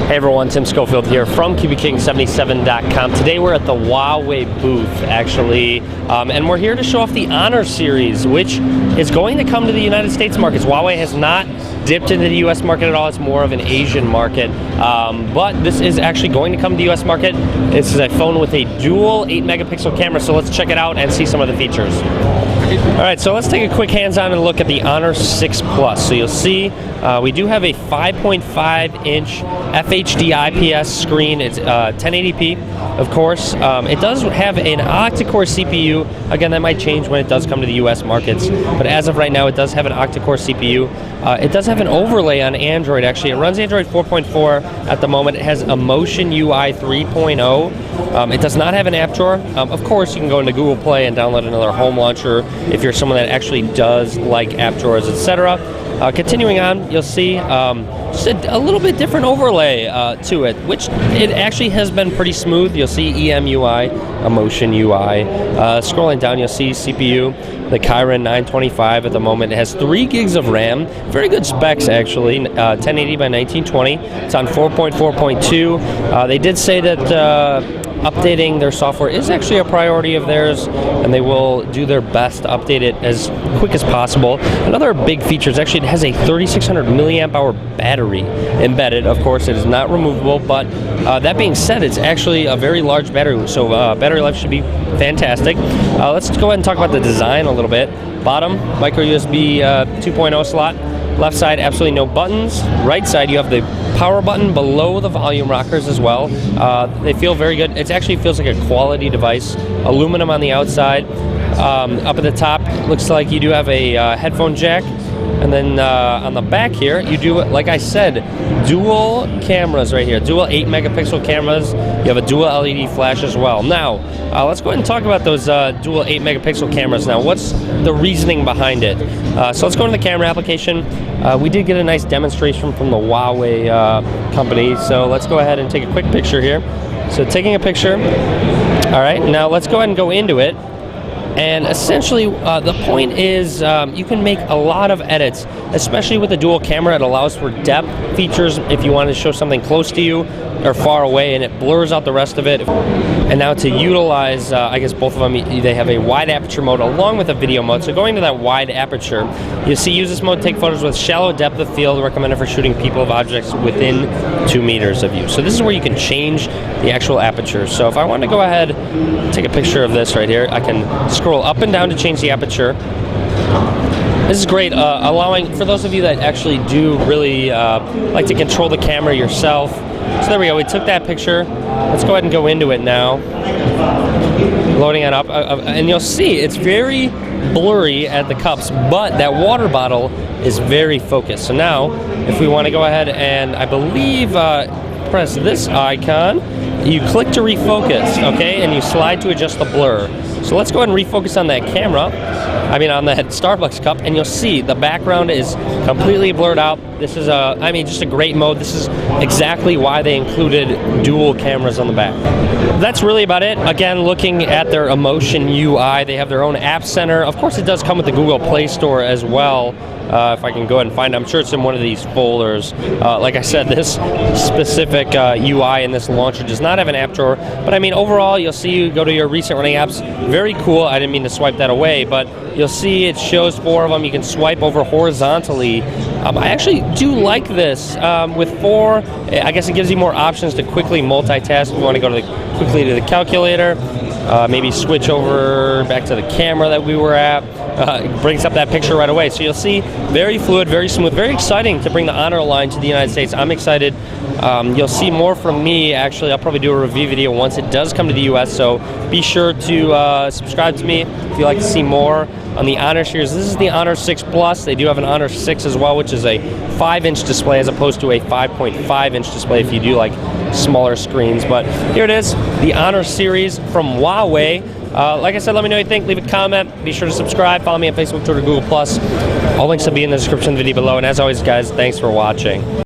Hey everyone, Tim Schofield here from CubeKing77.com. Today we're at the Huawei booth, actually, and we're here to show off the Honor series, which is going to come to the United States markets. Huawei has not dipped into the US market at all. It's more of an Asian market, but this is actually going to come to the US market. This is a phone with a dual 8-megapixel camera, so let's check it out and see some of the features. Alright, so let's take a quick hands-on and look at the Honor 6 Plus. So you'll see we do have a 5.5-inch Fhd Ips screen. It's 1080p, of course. It does have an octa-core CPU. Again, that might change when it does come to the US markets, but as of right now, it does have an octa-core CPU. It does have an overlay on Android, actually. It runs Android 4.4 at the moment. It has a Motion UI 3.0. It does not have an Aperture. Of course, you can go into Google Play and download another home launcher if you're someone that actually does like Apertures, etc. Continuing on, you'll see just a little bit different overlay to it, which it actually has been pretty smooth. You'll see EMUI, a Motion UI. Scrolling down, you'll see CPU, the Kirin 925 at the moment. It has 3 gigs of RAM, very good specs actually, 1080 by 1920. It's on 4.4.2. They did say that updating their software is actually a priority of theirs, and they will do their best to update it as quick as possible. Another big feature is actually it has a 3600 milliamp hour battery embedded. Of course, it is not removable, but that being said, it's actually a very large battery, so battery life should be fantastic. Let's go ahead and talk about the design a little bit. Bottom, micro USB 2.0 slot. Left side, absolutely no buttons. Right side, you have the power button below the volume rockers as well. They feel very good. It actually feels like a quality device. Aluminum on the outside. Up at the top, looks like you do have a headphone jack. And then on the back here, you do, like I said, dual cameras right here. Dual 8-megapixel cameras. You have a dual LED flash as well. Now, let's go ahead and talk about those dual 8-megapixel cameras now. What's the reasoning behind it? So let's go into the camera application. We did get a nice demonstration from the Huawei company. So let's go ahead and take a quick picture here. So taking a picture. All right, now let's go ahead and go into it. And essentially, the point is you can make a lot of edits, especially with the dual camera. It allows for depth features if you want to show something close to you or far away, and it blurs out the rest of it. And now to utilize, I guess both of them, they have a wide aperture mode along with a video mode. So going to that wide aperture, you see use this mode to take photos with shallow depth of field, recommended for shooting people of objects within 2 meters of you. So this is where you can change the actual aperture. So if I want to go ahead and take a picture of this right here, I can scroll up and down to change the aperture. This is great, allowing, for those of you that actually do really like to control the camera yourself. So there we go, we took that picture. Let's go ahead and go into it now. Loading it up, and you'll see it's very blurry at the cups, but that water bottle is very focused. So now, if we want to go ahead and, I believe, press this icon, you click to refocus, okay, and you slide to adjust the blur. So let's go ahead and refocus on that camera, on that Starbucks cup, and you'll see the background is completely blurred out. This is just a great mode. This is exactly why they included dual cameras on the back. That's really about it. Again, looking at their Motion UI, they have their own app center. Of course, it does come with the Google Play Store as well. If I can go ahead and find it, I'm sure it's in one of these folders. Like I said, this specific UI in this launcher does not have an Aperture, but overall, you'll see you go to your recent running apps. Very cool. I didn't mean to swipe that away, but you'll see it shows 4 of them. You can swipe over horizontally. I actually do like this. With 4, I guess it gives you more options to quickly multitask. If you want to go quickly to the calculator, maybe switch over back to the camera that we were at. It brings up that picture right away. So you'll see very fluid, very smooth, very exciting to bring the Honor line to the United States. I'm excited. You'll see more from me. Actually, I'll probably do a review video once it does come to the US, so be sure to subscribe to me if you'd like to see more on the Honor series. This is the Honor 6 Plus. They do have an Honor 6 as well, which is a 5-inch display as opposed to a 5.5-inch display if you do like smaller screens. But here it is, the Honor series from Huawei. Like I said, let me know what you think. Leave a comment. Be sure to subscribe. Follow me on Facebook, Twitter, Google+. All links will be in the description of the video below. And as always, guys, thanks for watching.